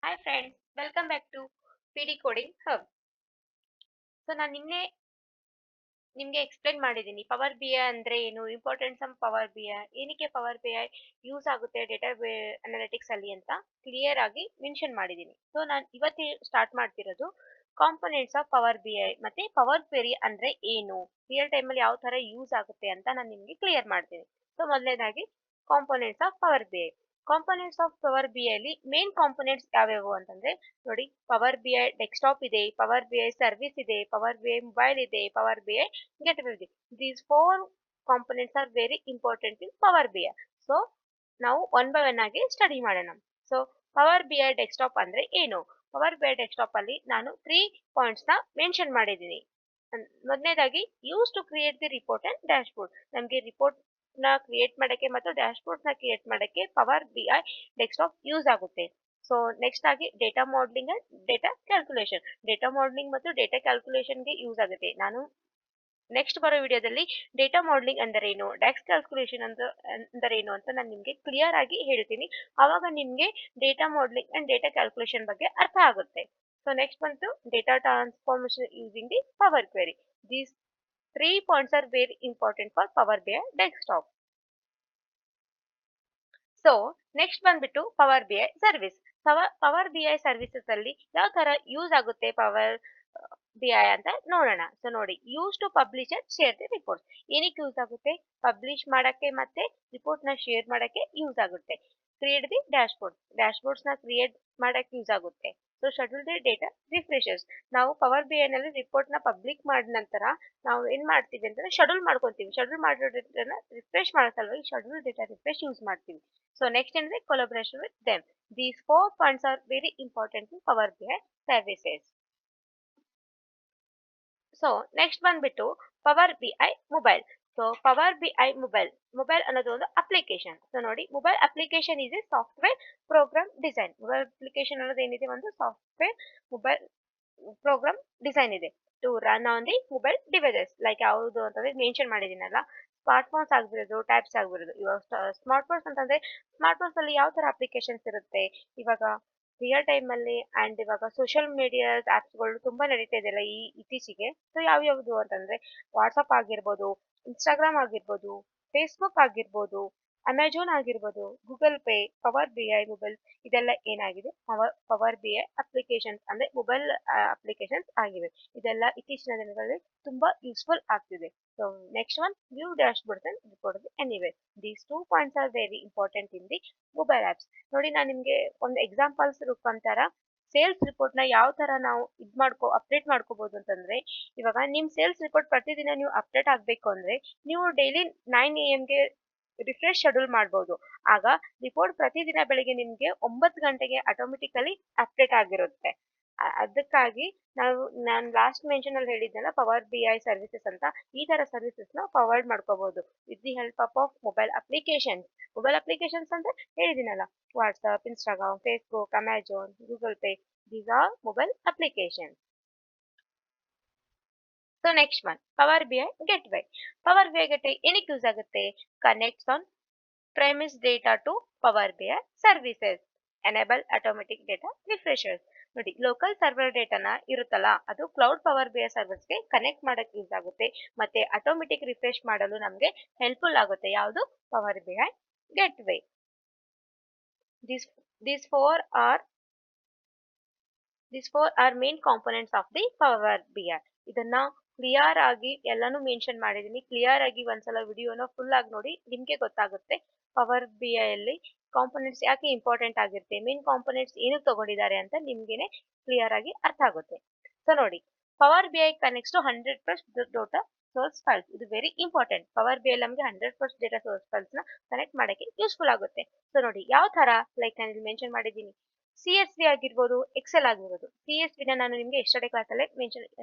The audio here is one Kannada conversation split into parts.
Hi friends, welcome back to PD Coding Hub. ನಾನು ನಿನ್ನೆ ನಿಮಗೆ ಎಕ್ಸ್ಪ್ಲೇನ್ ಮಾಡಿದ್ದೀನಿ ಪವರ್ ಬಿ ಐ ಅಂದ್ರೆ ಏನು, importance of power B I, ಏನಕ್ಕೆ ಪವರ್ ಬಿ ಐ ಯೂಸ್ ಆಗುತ್ತೆ ಡೇಟಾ ಅನಾಲಿಟಿಕ್ಸ್ ಅಲ್ಲಿ ಅಂತ ಕ್ಲಿಯರ್ ಆಗಿ ಮೆನ್ಷನ್ ಮಾಡಿದ್ದೀನಿ. ನಾನು ಇವತ್ತು ಸ್ಟಾರ್ಟ್ ಮಾಡ್ತಿರೋದು components of power B I ಮತ್ತೆ ಪವರ್ ಕ್ವೆರಿ ಅಂದ್ರೆ ಏನು, ರಿಯಲ್ ಟೈಮ್ ಅಲ್ಲಿ ಯಾವ ತರ ಯೂಸ್ ಆಗುತ್ತೆ ಅಂತ ನಾನು ನಿಮಗೆ ಕ್ಲಿಯರ್ ಮಾಡ್ತೀನಿ. ಮೊದಲನೇದಾಗಿ components of power B I. Components of power B I ಅಲ್ಲಿ ಮೇನ್ ಕಾಂಪೊನೆಂಟ್ಸ್ ಯಾವ್ಯಾವು ಅಂತಂದ್ರೆ ನೋಡಿ, ಪವರ್ ಬಿ ಐ ಡೆಸ್ಕ್ಟಾಪ್ ಇದೆ, ಪವರ್ ಬಿ ಐ ಸರ್ವಿಸ್ ಇದೆ, ಪವರ್ ಬಿ ಐ ಮೊಬೈಲ್ ಇದೆ, ಪವರ್ ಬಿ ಐ ಗೆಟಬಲ್ ಇದೆ. These four components R very important in power B I. So ನಾವು ಒನ್ ಬೈ ಒನ್ ಆಗಿ ಸ್ಟಡಿ ಮಾಡೋಣ. So power B I desktop ಅಂದ್ರೆ ಏನು? ಪವರ್ ಬಿ ಐ ಡೆಸ್ಕ್ಟಾಪ್ ಅಲ್ಲಿ ನಾನು 3 ಪಾಯಿಂಟ್ಸ್ ನ ಮೆನ್ಷನ್ ಮಾಡಿದ್ದೀನಿ. ಮೊದಲನೇದಾಗಿ use to create the report and dashboard. ನಮಗೆ ರಿಪೋರ್ಟ್ ನ ಕ್ರಿಯೇಟ್ ಮಾಡಕ್ಕೆ ಮತ್ತು ಡ್ಯಾಶ್ ಬೋರ್ಡ್ ನ ಕ್ರಿಯೇಟ್ ಮಾಡಕ್ಕೆ power B I desktop use ಆಗುತ್ತೆ. ನೆಕ್ಸ್ಟ್ ಆಗಿ data modelling and data calculation. Data modelling ಮತ್ತು ಡೇಟಾ ಕ್ಯಾಲ್ಕುಲೇಷನ್ ಗೆ ಯೂಸ್ ಆಗುತ್ತೆ. ನಾನು ನೆಕ್ಸ್ಟ್ ಬರೋ ವಿಡಿಯೋದಲ್ಲಿ ಡೇಟಾ ಮಾಡಲಿಂಗ್ ಅಂದರೇನು, ಡ್ಯಾಕ್ಸ್ ಕ್ಯಾಲ್ಕುಲೇಷನ್ ಅಂದರೇನು ಅಂತ ನಾನು ನಿಮಗೆ ಕ್ಲಿಯರ್ ಆಗಿ ಹೇಳ್ತೀನಿ. ಆವಾಗ ನಿಮಗೆ data modelling and data calculation ಬಗ್ಗೆ ಅರ್ಥ ಆಗುತ್ತೆ. ನೆಕ್ಸ್ಟ್ ಬಂತು data transformation using the power query. These 3 points are very important for power B I desktop. Next ಬಂದ್ಬಿಟ್ಟು power B I service. Power B I services ಅಲ್ಲಿ ಯಾವ ತರ ಯೂಸ್ ಆಗುತ್ತೆ ಪವರ್ ಬಿ ಐ ಅಂತ ನೋಡೋಣ. ನೋಡಿ, use to publish and share the report. ಏನಕ್ಕೆ ಯೂಸ್ ಆಗುತ್ತೆ? ಪಬ್ಲಿಷ್ ಮಾಡಕ್ಕೆ ಮತ್ತೆ ರಿಪೋರ್ಟ್ ನ ಶೇರ್ ಮಾಡಕ್ಕೆ ಯೂಸ್ ಆಗುತ್ತೆ. Create the dashboard. Dashboards ನ ಕ್ರಿಯೇಟ್ ಮಾಡಕ್ಕೆ ಯೂಸ್ ಆಗುತ್ತೆ. Schedule the data refreshes. ನಾವು ಪವರ್ ಬಿ ಐ ನಲ್ಲಿ ರಿಪೋರ್ಟ್ ನ ಪಬ್ಲಿಕ್ ಮಾಡಿದ ನಂತರ ನಾವು ಏನ್ ಮಾಡ್ತೀವಿ ಅಂತಂದ್ರೆ ಶೆಡ್ಯೂಲ್ ಮಾಡ್ಕೊಂತೀವಿ. ಶೆಡ್ಯೂಲ್ ಮಾಡಿರೋ ಡೇಟಾನ ರಿಫ್ರೆಶ್ ಮಾಡೋ ಸಲುವಾಗಿ ಶೆಡ್ಯೂಲ್ ಡೇಟಾ ರಿಫ್ರೆಶ್ ಯೂಸ್ ಮಾಡ್ತೀವಿ. ನೆಕ್ಸ್ಟ್ ಏನಂದ್ರೆ collaboration with them. These 4 points are very important in power B I services. Next ಬಂದ್ಬಿಟ್ಟು power B I mobile. Power B I mobile ಅನ್ನೋದು ಒಂದು ಅಪ್ಲಿಕೇಶನ್. ನೋಡಿ, mobile application is a software program design. Mobile application ಅನ್ನೋದು ಏನಿದೆ, ಒಂದು ಸಾಫ್ಟ್ವೇರ್ ಮೊಬೈಲ್ ಪ್ರೋಗ್ರಾಮ್ ಡಿಸೈನ್ ಇದೆ to run on the mobile devices. Like ಯಾವುದು ಅಂತಂದ್ರೆ ಮೆನ್ಷನ್ ಮಾಡಿದ್ದೀನಲ್ಲ, ಸ್ಮಾರ್ಟ್ ಫೋನ್ಸ್ ಆಗಿರೋದು, ಟ್ಯಾಬ್ಸ್ ಆಗಿರೋದು. ಇವಾಗ ಸ್ಮಾರ್ಟ್ ಫೋನ್ಸ್ ಅಂತಂದ್ರೆ ಸ್ಮಾರ್ಟ್ ಫೋನ್ಸ್ ಅಲ್ಲಿ ಯಾವ ತರ ಅಪ್ಲಿಕೇಶನ್ಸ್ ಇರುತ್ತೆ ಇವಾಗ ರಿಯಲ್ ಟೈಮ್ ಅಲ್ಲಿ, ಅಂಡ್ ಇವಾಗ ಸೋಷಿಯಲ್ ಮೀಡಿಯಾ ಆಪ್ಸ್ ಗಳು ತುಂಬಾ ನಡೀತಾ ಇದೆಯಲ್ಲ ಈ ಇತ್ತೀಚೆಗೆ. ಯಾವ್ಯಾವುದು ಅಂತಂದ್ರೆ ವಾಟ್ಸ್ಆಪ್ ಆಗಿರ್ಬೋದು, ಇನ್ಸ್ಟಾಗ್ರಾಮ್ ಆಗಿರ್ಬೋದು, ಫೇಸ್ಬುಕ್ ಆಗಿರ್ಬೋದು, ಅಮೆಜಾನ್ ಆಗಿರ್ಬೋದು, Google pay, power B I mobile, ಇದೆಲ್ಲ ಏನಾಗಿದೆ ಪವರ್ ಬಿ ಐ ಅಪ್ಲಿಕೇಶನ್ಸ್ ಅಂದ್ರೆ ಮೊಬೈಲ್ ಅಪ್ಲಿಕೇಶನ್ಸ್ ಆಗಿವೆ. ಇದೆಲ್ಲ ಇತ್ತೀಚಿನ ದಿನಗಳಲ್ಲಿ ತುಂಬಾ ಯೂಸ್ಫುಲ್ ಆಗ್ತಿದೆ. Next one view dash board and report anyway. These 2 points are very important in the mobile apps. ನೋಡಿ, ನಾನು ನಿಮ್ಗೆ ಒಂದು ಎಕ್ಸಾಂಪಲ್ಸ್ ರೂಪಾಂತರ ಸೇಲ್ಸ್ ರಿಪೋರ್ಟ್ ನ ಯಾವ ತರ ನಾವು ಅಪ್ಡೇಟ್ ಮಾಡ್ಕೋಬಹುದು ಅಂತಂದ್ರೆ, ಇವಾಗ ನಿಮ್ ಸೇಲ್ಸ್ ರಿಪೋರ್ಟ್ ಪ್ರತಿದಿನ ನೀವು ಅಪ್ಡೇಟ್ ಆಗ್ಬೇಕು ಅಂದ್ರೆ ನೀವು ಡೈಲಿ 9 AM ಗೆ ರಿಫ್ರೆಶ್ ಶೆಡ್ಯೂಲ್ ಮಾಡಬಹುದು. ಆಗ ರಿಪೋರ್ಟ್ ಪ್ರತಿದಿನ ಬೆಳಿಗ್ಗೆ ನಿಮ್ಗೆ 9 ಗಂಟೆಗೆ ಆಟೋಮೆಟಿಕಲಿ ಅಪ್ಡೇಟ್ ಆಗಿರುತ್ತೆ. ಅದಕ್ಕಾಗಿ ನಾನು ಲಾಸ್ಟ್ ಮೆನ್ಷನ್ ಅಲ್ಲಿ ಹೇಳಿದ್ನಲ್ಲ ಪವರ್ ಬಿ ಐ ಸರ್ವಿಸಸ್ ಅಂತ, ಈ ತರ ಸರ್ವಿಸಸ್ ನ ಪ್ರೊವೈಡ್ ಮಾಡ್ಕೋಬಹುದು with the help of mobile application. Mobile applications ಅಂದ್ರೆ ಹೇಳಿದಿನಲ್ಲ, WhatsApp, Instagram, Facebook, Amazon, Google Pay, these are mobile application. Next one power B I gateway. Power B I gateway ಏನಕ್ಕೆ ಯೂಸ್ ಆಗುತ್ತೆ? Connects on premise data to Power BI services. Enable automatic data refreshers. ನೋಡಿ, ಲೋಕಲ್ ಸರ್ವರ್ ಡೇಟಾನ ಇರುತ್ತಲ್ಲ, ಅದು ಕ್ಲೌಡ್ ಪವರ್ ಬಿ ಐ ಸರ್ವರ್ಸ್ಗೆ ಕನೆಕ್ಟ್ ಮಾಡಕ್ಕೆ ಯೂಸ್ ಆಗುತ್ತೆ ಮತ್ತೆ ಆಟೋಮೆಟಿಕ್ ರಿಫ್ರೆಶ್ ಮಾಡಲು ನಮಗೆ ಹೆಲ್ಪ್ಫುಲ್ ಆಗುತ್ತೆ. ಯಾವುದು? Power B I gateway. these four are these four are main components of the power B I. ಇದನ್ನ ಕ್ಲಿಯರ್ ಆಗಿ ಎಲ್ಲಾನು ಮೆನ್ಷನ್ ಮಾಡಿದೀನಿ. ಕ್ಲಿಯರ್ ಆಗಿ ಒಂದ್ಸಲ ವಿಡಿಯೋನ ಫುಲ್ ಆಗಿ ನೋಡಿ, ನಿಮ್ಗೆ ಗೊತ್ತಾಗುತ್ತೆ ಪವರ್ ಬಿ ಐ ಅಲ್ಲಿ ಕಾಂಪೊನೆಂಟ್ಸ್ ಯಾಕೆ ಇಂಪಾರ್ಟೆಂಟ್ ಆಗಿರುತ್ತೆ, ಮೇನ್ ಕಾಂಪೊನೆಂಟ್ಸ್ ಏನಕ್ಕೆ ತಗೊಂಡಿದ್ದಾರೆ ಅಂತ ನಿಮ್ಗೆನೆ ಕ್ಲಿಯರ್ ಆಗಿ ಅರ್ಥ ಆಗುತ್ತೆ. ನೋಡಿ, power B I connects to 100% data source files. ಇದು very important. Power B I ನಮಗೆ 100% ಡೇಟಾ ಸೋರ್ಸ್ ಫೈಲ್ಸ್ ನ ಕನೆಕ್ಟ್ ಮಾಡಕ್ಕೆ ಯೂಸ್ಫುಲ್ ಆಗುತ್ತೆ. ನೋಡಿ, ಯಾವ ತರ, ಲೈಕ್ ನಾನು ಇಲ್ಲಿ ಮೆನ್ಷನ್ ಮಾಡಿದ್ದೀನಿ, CSV ಆಗಿರ್ಬೋದು, ಎಕ್ಸೆಲ್ ಆಗಿರ್ಬೋದು. CSV ನ ನಾನು ನಿಮ್ಗೆ ಎಸ್ಟರ್ಡೇ ಕ್ಲಾಸ್ ಅಲ್ಲೇ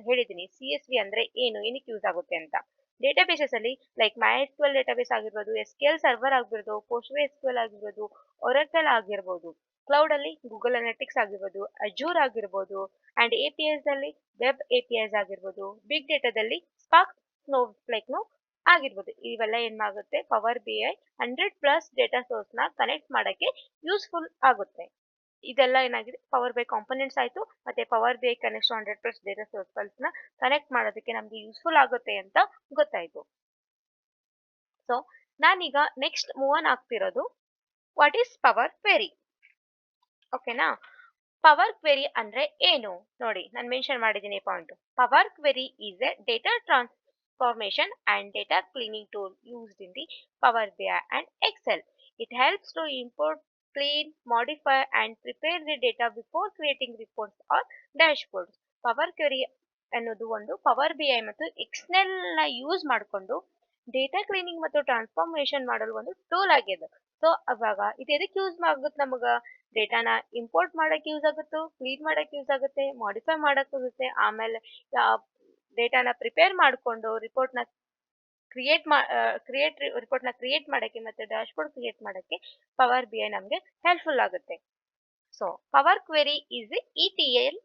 ಹೇಳಿದ್ದೀನಿ. CSV ಅಂದ್ರೆ ಏನು, ಏನಕ್ಕೆ ಯೂಸ್ ಆಗುತ್ತೆ ಅಂತ. ಡೇಟಾಬೇಸಸ್ ಅಲ್ಲಿ ಲೈಕ್ MySQL ಡೇಟಾಬೇಸ್ ಆಗಿರ್ಬೋದು, SQL ಸರ್ವರ್ ಆಗಿರ್ಬೋದು, PostgreSQL ಆಗಿರ್ಬೋದು, Oracle ಆಗಿರ್ಬೋದು. ಕ್ಲೌಡ್ ಅಲ್ಲಿ ಗೂಗಲ್ ಅನಾಲಿಟಿಕ್ಸ್ ಆಗಿರ್ಬೋದು, ಅಜೂರ್ ಆಗಿರ್ಬೋದು, ಅಂಡ್ APIs ಅಲ್ಲಿ ವೆಬ್ APIs ಆಗಿರ್ಬೋದು, ಬಿಗ್ ಡೇಟಾದಲ್ಲಿ ಸ್ಪಾರ್ಕ್, ಸ್ನೋಫ್ಲೇಕ್ ಆಗಿರ್ಬೋದು. ಇವೆಲ್ಲ ಏನಾಗುತ್ತೆ, power B I 100+ data source ನ ಕನೆಕ್ಟ್ ಮಾಡಕ್ಕೆ ಯೂಸ್ಫುಲ್ ಆಗುತ್ತೆ. ಇದೆಲ್ಲ ಏನಾಗಿದೆ ಪವರ್ ಬೈ ಕಾಂಪೊನೆಂಟ್ಸ್ ಆಯ್ತು, ಮತ್ತೆ power B I connect 100+ data source files ನ ಕನೆಕ್ಟ್ ಮಾಡೋದಕ್ಕೆ ನಮ್ಗೆ ಯೂಸ್ಫುಲ್ ಆಗುತ್ತೆ ಅಂತ ಗೊತ್ತಾಯ್ತು. ಸೊ ನಾನೀಗ ನೆಕ್ಸ್ಟ್ ಮೂವ್ ಆನ್ ಆಗ್ತಿರೋದು ವಾಟ್ ಈಸ್ ಪವರ್ ಕ್ವೆರಿ. ಓಕೆನಾ. ಪವರ್ ಕ್ವೆರಿ ಅಂದ್ರೆ ಏನು ನೋಡಿ, ನಾನು ಮೆನ್ಷನ್ ಮಾಡಿದ್ದೀನಿ point. Power query is a data transformation and data cleaning tool used in the power BI and Excel. It helps to import, clean, modify and prepare the data before creating reports or dashboards. Power query ಅನ್ನೋದು ಒಂದು ಪವರ್ BI ಮತ್ತು ಎಕ್ಸೆಲ್ ನ ಯೂಸ್ ಮಾಡಿಕೊಂಡು ಡೇಟಾ ಕ್ಲೀನಿಂಗ್ ಮತ್ತು ಟ್ರಾನ್ಸ್ಫಾರ್ಮೇಶನ್ ಮಾಡಲು ಒಂದು ಟೂಲ್ ಆಗಿದೆ. ಸೊ ಅವಾಗ ಇದು ಎದಕ್ಕೆ ಯೂಸ್ ಆಗುತ್ತೆ, ನಮಗ ಡೇಟಾನ ಇಂಪೋರ್ಟ್ ಮಾಡಕ್ಕೆ ಯೂಸ್ ಆಗುತ್ತೆ, ಕ್ಲೀನ್ ಮಾಡಕ್ಕೆ ಯೂಸ್ ಆಗುತ್ತೆ, ಮಾಡಿಫೈ ಮಾಡಕ್ಕೆ ಆಗುತ್ತೆ, ಆಮೇಲೆ ಡೇಟಾನ ಪ್ರಿಪೇರ್ ಮಾಡಿಕೊಂಡು ರಿಪೋರ್ಟ್ನ ರಿಪೋರ್ಟ್ನ ಕ್ರಿಯೇಟ್ ಮಾಡಕ್ಕೆ ಮತ್ತೆ ಡ್ಯಾಶ್ಬೋರ್ಡ್ ಕ್ರಿಯೇಟ್ ಮಾಡಕ್ಕೆ ಪವರ್ BI ನಮಗೆ ಹೆಲ್ಪ್ಫುಲ್ ಆಗುತ್ತೆ. So power query is ETL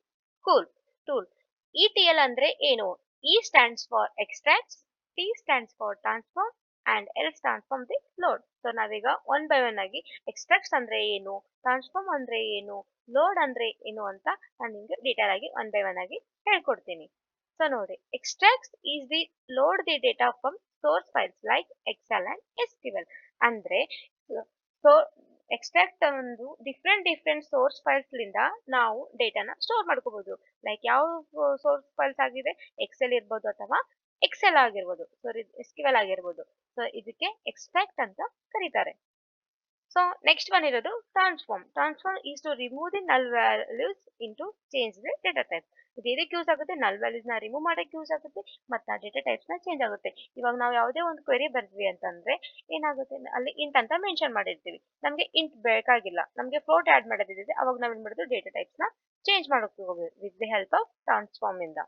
tool. ETL ಅಂದ್ರೆ ಏನು? E stands for extracts, T stands for transform and L stands for the load. So ನಾವೀಗ ಒನ್ ಬೈ ಒನ್ ಆಗಿ ಎಕ್ಸ್ಟ್ರಾಕ್ಟ್ಸ್ ಅಂದ್ರೆ ಏನು, ಟ್ರಾನ್ಸ್ಫಾರ್ಮ್ ಅಂದ್ರೆ ಏನು, ಲೋಡ್ ಅಂದ್ರೆ ಏನು ಅಂತ ನಾನು ನಿಮಗೆ ಡೀಟೇಲ್ ಆಗಿ ಒನ್ ಬೈ ಒನ್ ಆಗಿ ಹೇಳ್ಕೊಡ್ತೀನಿ. ಸೊ ನೋಡಿ, extracts is the load the data from source files like Excel and SQL. ಅಂದ್ರೆ ಸೊ ಎಕ್ಸ್ಟ್ರಾಕ್ಟ್ ಒಂದು ಡಿಫ್ರೆಂಟ್ ಸೋರ್ಸ್ ಫೈಲ್ಸ್ ಲಿಂದ ನಾವು ಡೇಟಾನ ಸ್ಟೋರ್ ಮಾಡ್ಕೋಬಹುದು. ಲೈಕ್ ಯಾವ ಸೋರ್ಸ್ ಫೈಲ್ಸ್ ಆಗಿದೆ, ಎಕ್ಸೆಲ್ ಇರ್ಬೋದು ಅಥವಾ ಎಕ್ಸೆಲ್ ಆಗಿರ್ಬೋದು, ಸಾರಿ SQL ಆಗಿರ್ಬೋದು. ಸೊ ಇದಕ್ಕೆ ಎಕ್ಸ್ಟ್ರಾಕ್ಟ್ ಅಂತ ಕರೀತಾರೆ. ಸೊ ನೆಕ್ಸ್ಟ್ ಒನ್ ಇರೋದು transform is to remove the null values into change the data type. ಇದು ಇದಕ್ಕೆ ಯೂಸ್ ಆಗುತ್ತೆ, ನಲ್ ವ್ಯಾಲ್ಯೂಸ್ ನ ರಿಮೂವ್ ಮಾಡಕ್ಕೆ ಯೂಸ್ ಆಗುತ್ತೆ, ಮತ್ತೆ ಡೇಟಾ ಟೈಪ್ಸ್ ನ ಚೇಂಜ್ ಆಗುತ್ತೆ. ಇವಾಗ ನಾವು ಯಾವುದೇ ಒಂದು ಕ್ವೆರಿ ಬರ್ದ್ವಿ ಅಂತಂದ್ರೆ ಏನಾಗುತ್ತೆ, ಅಲ್ಲಿ ಇಂಟ್ ಅಂತ ಮೆನ್ಷನ್ ಮಾಡಿರ್ತೀವಿ, ನಮಗೆ ಇಂಟ್ ಬೇಕಾಗಿಲ್ಲ, ನಮಗೆ ಫ್ಲೋಟ್ ಆಡ್ ಮಾಡೋದಿದೆ, ಅವಾಗ ನಾವು ಏನ್ ಮಾಡೋದು ಡೇಟಾ ಟೈಪ್ಸ್ ನ ಚೇಂಜ್ ಮಾಡೋಕೆ ಹೋಗೋದು with the help of transform ಇಂದ.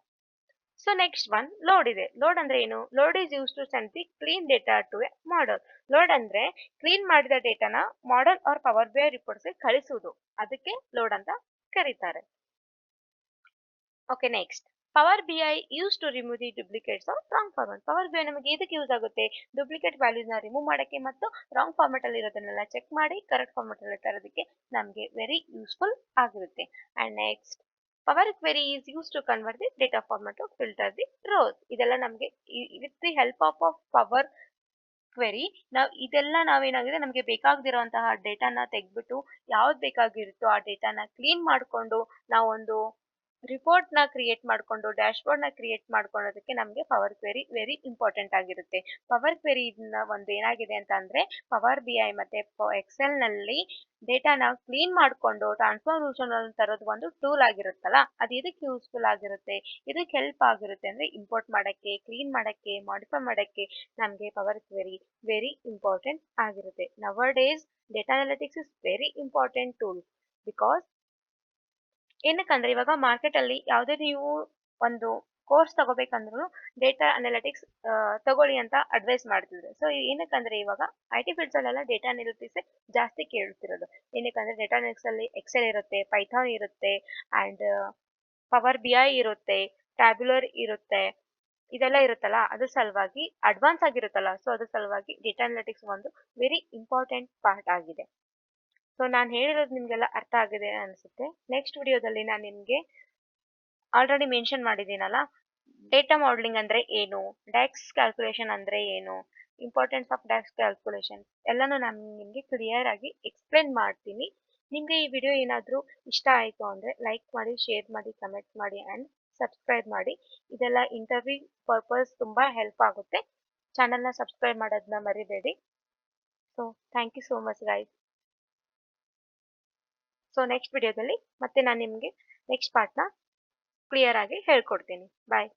ಸೊ ನೆಕ್ಸ್ಟ್ ಒನ್ ಲೋಡ್ ಇದೆ. ಲೋಡ್ ಅಂದ್ರೆ ಏನು? Load is use to send the clean data to a model. Load ಅಂದ್ರೆ ಕ್ಲೀನ್ ಮಾಡಿದ ಡೇಟಾನ model or power BI reports ಗೆ ಕಳಿಸುವುದು, ಅದಕ್ಕೆ ಲೋಡ್ ಅಂತ ಕರೀತಾರೆ. Okay, next power BI use to remove the duplicates of wrong format. Power BI ನಮಗೆ ಇದಕ್ಕೆ ಯೂಸ್ ಆಗುತ್ತೆ, ಡುಪ್ಲಿಕೇಟ್ ವ್ಯಾಲ್ಯೂಸ್ ನ ರಿಮೂವ್ ಮಾಡಕ್ಕೆ ಮತ್ತು ರಾಂಗ್ ಫಾರ್ಮೆಟ್ ಅಲ್ಲಿ ಇರೋದನ್ನೆಲ್ಲ ಚೆಕ್ ಮಾಡಿ ಕರೆಕ್ಟ್ ಫಾರ್ಮೆಟ್ ಅಲ್ಲಿ ತರೋದಕ್ಕೆ ನಮಗೆ ವೆರಿ ಯೂಸ್ಫುಲ್ ಆಗಿರುತ್ತೆ. And next power query is use to convert the data format to filter the rows. ಇದೆಲ್ಲ ನಮಗೆ with the help of power query ಇದೆಲ್ಲ ನಾವೇನಾಗಿದೆ, ನಮಗೆ ಬೇಕಾಗದಿರುವಂತಹ ಡೇಟಾನ ತೆಗೆದ್ಬಿಟ್ಟು ಯಾವ್ದು ಬೇಕಾಗಿರುತ್ತೋ ಆ ಡೇಟಾನ ಕ್ಲೀನ್ ಮಾಡಿಕೊಂಡು ನಾವೊಂದು ರಿಪೋರ್ಟ್ ನ ಕ್ರಿಯೇಟ್ ಮಾಡಿಕೊಂಡು ಡ್ಯಾಶ್ಬೋರ್ಡ್ ನ ಕ್ರಿಯೇಟ್ ಮಾಡ್ಕೊಳ್ಳೋದಕ್ಕೆ ನಮಗೆ ಪವರ್ ಕ್ವೆರಿ ವೆರಿ ಇಂಪಾರ್ಟೆಂಟ್ ಆಗಿರುತ್ತೆ. ಪವರ್ ಕ್ವೆರಿ ಒಂದು ಏನಾಗಿದೆ ಅಂತ ಅಂದ್ರೆ ಪವರ್ BI ಮತ್ತೆ ಎಕ್ಸೆಲ್ ನಲ್ಲಿ ಡೇಟಾನ ಕ್ಲೀನ್ ಮಾಡಿಕೊಂಡು ಟ್ರಾನ್ಸ್ಫಾರ್ಮೇಶನ್ ತರೋದು ಒಂದು ಟೂಲ್ ಆಗಿರುತ್ತಲ್ಲ, ಅದು ಇದಕ್ಕೆ ಯೂಸ್ಫುಲ್ ಆಗಿರುತ್ತೆ, ಇದಕ್ಕೆ ಹೆಲ್ಪ್ ಆಗಿರುತ್ತೆ ಅಂದ್ರೆ ಇಂಪೋರ್ಟ್ ಮಾಡಕ್ಕೆ, ಕ್ಲೀನ್ ಮಾಡಕ್ಕೆ, ಮಾಡಿಫೈ ಮಾಡಕ್ಕೆ ನಮಗೆ ಪವರ್ ಕ್ವೆರಿ ವೆರಿ ಇಂಪಾರ್ಟೆಂಟ್ ಆಗಿರುತ್ತೆ. Nowadays data analytics is very important tool. Because ಏನಕ್ಕಂದ್ರೆ ಇವಾಗ ಮಾರ್ಕೆಟ್ ಅಲ್ಲಿ ಯಾವುದೇ ನೀವು ಒಂದು ಕೋರ್ಸ್ ತಗೋಬೇಕಂದ್ರೂ ಡೇಟಾ ಅನಾಲಿಟಿಕ್ಸ್ ತಗೊಳ್ಳಿ ಅಂತ ಅಡ್ವೈಸ್ ಮಾಡ್ತಿದ್ರು. ಸೊ ಏನಕ್ಕಂದ್ರೆ ಇವಾಗ IT ಫೀಲ್ಡ್ಸ್ ಅಲ್ಲೆಲ್ಲ ಡೇಟಾ ಅನಾಲಿಟಿಕ್ಸ್ ಜಾಸ್ತಿ ಕೇಳ್ತಿರೋದು. ಏನಕ್ಕಂದ್ರೆ ಡೇಟಾ ಅನಾಲಿಟಿಕ್ಸ್ ಅಲ್ಲಿ ಎಕ್ಸೆಲ್ ಇರುತ್ತೆ, ಪೈಥಾನ್ ಇರುತ್ತೆ, ಅಂಡ್ ಪವರ್ BI ಇರುತ್ತೆ, ಟ್ಯಾಬ್ಯುಲರ್ ಇರುತ್ತೆ, ಇದೆಲ್ಲ ಇರುತ್ತಲ್ಲ, ಅದ್ರ ಸಲುವಾಗಿ ಅಡ್ವಾನ್ಸ್ ಆಗಿರುತ್ತಲ್ಲ, ಸೊ ಅದ್ರ ಸಲುವಾಗಿ ಡೇಟಾ ಅನಾಲಿಟಿಕ್ಸ್ ಒಂದು ವೆರಿ ಇಂಪಾರ್ಟೆಂಟ್ ಪಾರ್ಟ್ ಆಗಿದೆ. ಸೊ ನಾನು ಹೇಳಿರೋದು ನಿಮಗೆಲ್ಲ ಅರ್ಥ ಆಗಿದೆ ಅನಿಸುತ್ತೆ. ನೆಕ್ಸ್ಟ್ ವಿಡಿಯೋದಲ್ಲಿ ನಾನು ನಿಮಗೆ ಆಲ್ರೆಡಿ ಮೆನ್ಷನ್ ಮಾಡಿದ್ದೀನಲ್ಲ, ಡೇಟಾ ಮಾಡೆಲಿಂಗ್ ಅಂದ್ರೆ ಏನು, ಡ್ಯಾಕ್ಸ್ ಕ್ಯಾಲ್ಕುಲೇಷನ್ ಅಂದ್ರೆ ಏನು, ಇಂಪಾರ್ಟೆನ್ಸ್ ಆಫ್ ಡ್ಯಾಕ್ಸ್ ಕ್ಯಾಲ್ಕುಲೇಷನ್ ಎಲ್ಲನೂ ನಾನು ನಿಮಗೆ ಕ್ಲಿಯರ್ ಆಗಿ ಎಕ್ಸ್ಪ್ಲೇನ್ ಮಾಡ್ತೀನಿ. ನಿಮಗೆ ಈ ವಿಡಿಯೋ ಏನಾದರೂ ಇಷ್ಟ ಆಯಿತು ಅಂದರೆ ಲೈಕ್ ಮಾಡಿ, ಶೇರ್ ಮಾಡಿ, ಕಮೆಂಟ್ ಮಾಡಿ ಆ್ಯಂಡ್ ಸಬ್ಸ್ಕ್ರೈಬ್ ಮಾಡಿ. ಇದೆಲ್ಲ ಇಂಟರ್ವ್ಯೂ ಪರ್ಪಸ್ ತುಂಬ ಹೆಲ್ಪ್ ಆಗುತ್ತೆ. ಚಾನಲ್ನ ಸಬ್ಸ್ಕ್ರೈಬ್ ಮಾಡೋದನ್ನ ಮರಿಬೇಡಿ. So thank you so much guys. So next ವಿಡಿಯೋದಲ್ಲಿ ಮತ್ತೆ ನಾನು ನಿಮಗೆ ನೆಕ್ಸ್ಟ್ ಪಾರ್ಟ್ನ ಕ್ಲಿಯರ್ ಆಗಿ ಹೇಳ್ಕೊಡ್ತೀನಿ. ಬಾಯ್.